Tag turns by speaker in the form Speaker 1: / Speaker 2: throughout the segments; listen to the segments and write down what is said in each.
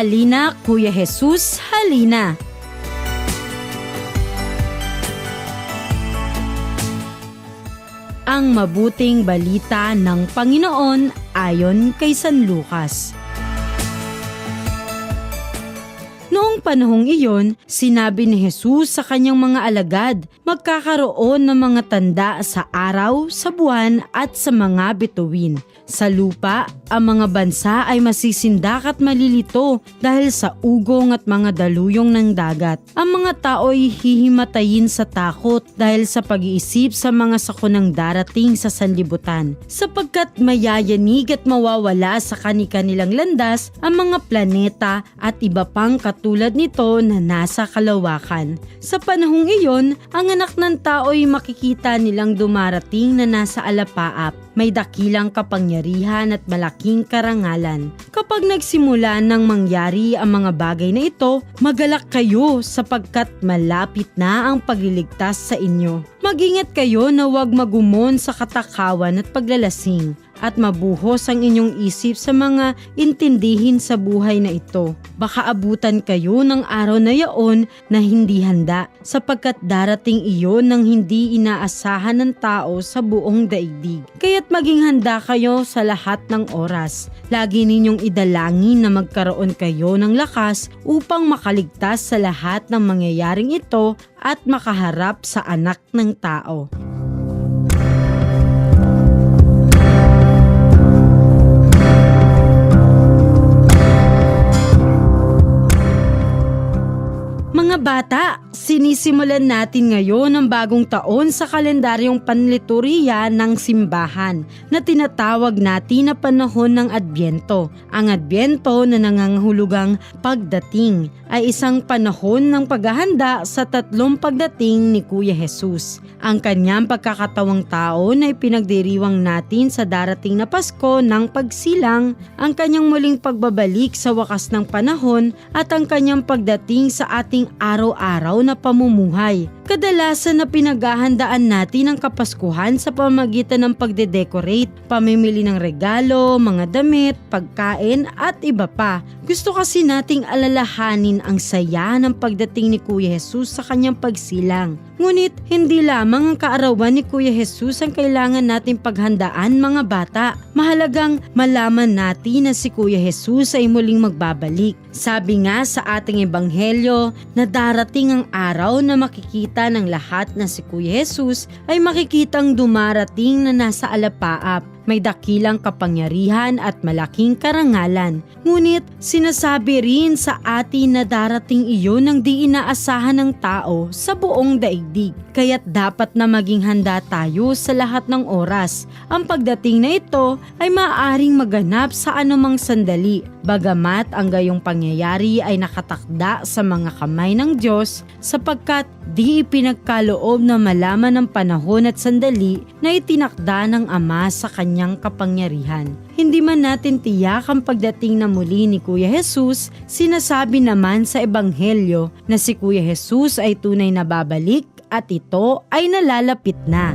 Speaker 1: Halina, Kuya Jesus, halina! Ang mabuting balita ng Panginoon ayon kay San Lucas. Noong panahong iyon, sinabi ni Jesus sa kanyang mga alagad, magkakaroon ng mga tanda sa araw, sa buwan at sa mga bituin. Sa lupa, ang mga bansa ay masisindak at malilito dahil sa ugong at mga daluyong ng dagat. Ang mga tao ay hihimatayin sa takot dahil sa pag-iisip sa mga sakunang darating sa sanlibutan. Sapagkat mayayanig at mawawala sa kani-kanilang landas ang mga planeta at iba pang katulad nito na nasa kalawakan. Sa panahong iyon, ang anak ng tao ay makikita nilang dumarating na nasa alapaap. May dakilang kapangyarihan at malaking karangalan. Kapag nagsimula nang mangyari ang mga bagay na ito, magalak kayo sapagkat malapit na ang pagliligtas sa inyo. Mag-ingat kayo na huwag magumon sa katakawan at paglalasing at mabuhos ang inyong isip sa mga intindihin sa buhay na ito. Baka abutan kayo ng araw na yaon na hindi handa, sapagkat darating iyon ng hindi inaasahan ng tao sa buong daigdig. Kaya't maging handa kayo sa lahat ng oras. Lagi ninyong idalangin na magkaroon kayo ng lakas upang makaligtas sa lahat ng mangyayaring ito at makaharap sa anak ng tao. Mga bata, sinisimulan natin ngayon ang bagong taon sa kalendaryong panliturya ng simbahan na tinatawag natin na panahon ng Adbyento. Ang Adbyento na nangangahulugang pagdating ay isang panahon ng paghahanda sa tatlong pagdating ni Kuya Jesus. Ang kanyang pagkakatawang taon ay pinagdiriwang natin sa darating na Pasko ng pagsilang, ang kanyang muling pagbabalik sa wakas ng panahon at ang kanyang pagdating sa ating araw-araw na pamumuhay. Kadalasan na pinaghahandaan natin ang Kapaskuhan sa pamamagitan ng pagde-decorate, pamimili ng regalo, mga damit, pagkain at iba pa. Gusto kasi nating alalahanin ang saya ng pagdating ni Kuya Jesus sa kanyang pagsilang. Ngunit hindi lamang ang kaarawan ni Kuya Jesus ang kailangan nating paghandaan, mga bata. Mahalagang malaman natin na si Kuya Jesus ay muling magbabalik. Sabi nga sa ating ebanghelyo na darating ang araw na makikita ng lahat na si Kuya Jesus ay makikitang dumarating na nasa alapaap. May dakilang kapangyarihan at malaking karangalan. Ngunit sinasabi rin sa atin na darating iyon ng di inaasahan ng tao sa buong daigdig. Kaya't dapat na maging handa tayo sa lahat ng oras. Ang pagdating na ito ay maaaring maganap sa anumang sandali. Bagamat ang gayong pangyayari ay nakatakda sa mga kamay ng Diyos sapagkat di ipinagkaloob na malaman ng panahon at sandali na itinakda ng Ama sa kanyang kapangyarihan. Hindi man natin tiyak ang pagdating na muli ni Kuya Jesus, sinasabi naman sa ebanghelyo na si Kuya Jesus ay tunay na babalik at ito ay nalalapit na.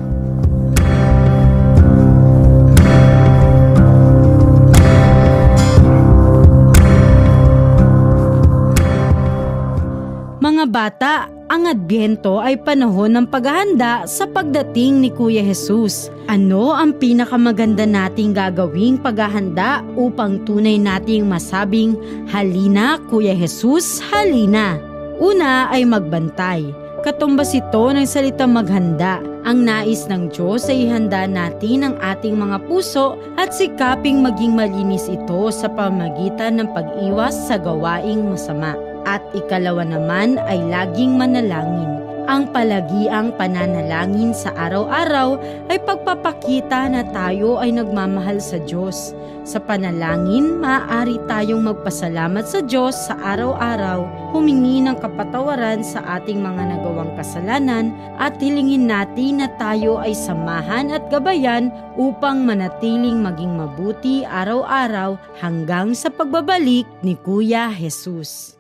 Speaker 1: Mga bata, ang Adbyento ay panahon ng paghahanda sa pagdating ni Kuya Jesus. Ano ang pinakamaganda nating gagawing paghahanda upang tunay nating masabing, halina Kuya Jesus, halina? Una ay magbantay. Katumbas ito ng salitang maghanda. Ang nais ng Diyos ay ihanda natin ang ating mga puso at sikaping maging malinis ito sa pamamagitan ng pag-iwas sa gawaing masama. At ikalawa naman ay laging manalangin. Ang palagiang pananalangin sa araw-araw ay pagpapakita na tayo ay nagmamahal sa Diyos. Sa panalangin, maaari tayong magpasalamat sa Diyos sa araw-araw, humingi ng kapatawaran sa ating mga nagawang kasalanan at hilingin natin na tayo ay samahan at gabayan upang manatiling maging mabuti araw-araw hanggang sa pagbabalik ni Kuya Jesus.